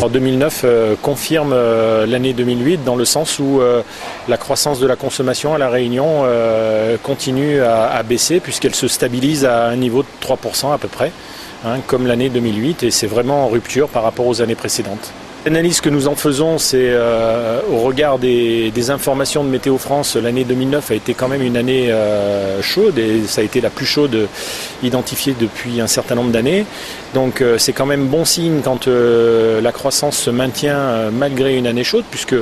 En 2009 confirme l'année 2008 dans le sens où la croissance de la consommation à La Réunion continue à baisser puisqu'elle se stabilise à un niveau de 3% à peu près, comme l'année 2008, et c'est vraiment en rupture par rapport aux années précédentes. L'analyse que nous en faisons, c'est au regard des informations de Météo France, l'année 2009 a été quand même une année chaude et ça a été la plus chaude identifiée depuis un certain nombre d'années. Donc c'est quand même bon signe quand la croissance se maintient malgré une année chaude, puisque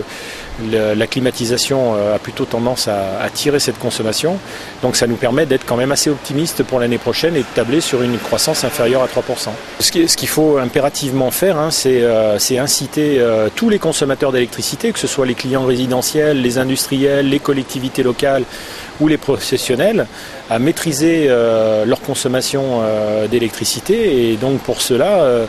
la climatisation a plutôt tendance à tirer cette consommation. Donc ça nous permet d'être quand même assez optimiste pour l'année prochaine et de tabler sur une croissance inférieure à 3%. Ce qu'il faut impérativement faire, c'est inciter tous les consommateurs d'électricité, que ce soit les clients résidentiels, les industriels, les collectivités locales ou les professionnels, à maîtriser leur consommation d'électricité. Et donc pour cela,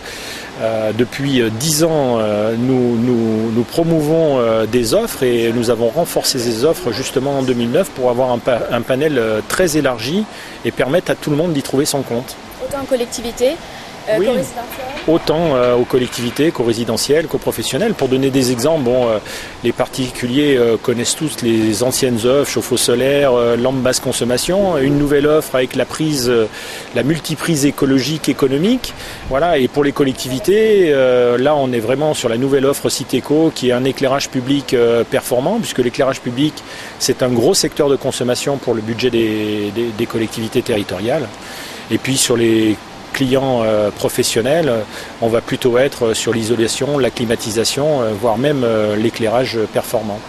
depuis 10 ans, nous promouvons des offres et nous avons renforcé ces offres justement en 2009 pour avoir un panel très élargi et permettre à tout le monde d'y trouver son compte. Autant en collectivité oui, autant aux collectivités qu'aux résidentiels, qu'aux professionnels. Pour donner des exemples, les particuliers connaissent tous les anciennes offres, chauffe-eau solaire, lampes basse consommation, une nouvelle offre avec la multiprise écologique économique. Voilà. Et pour les collectivités, là on est vraiment sur la nouvelle offre Citéco, qui est un éclairage public performant, puisque l'éclairage public c'est un gros secteur de consommation pour le budget des collectivités territoriales. Et puis sur les clients professionnels, on va plutôt être sur l'isolation, la climatisation, voire même l'éclairage performant.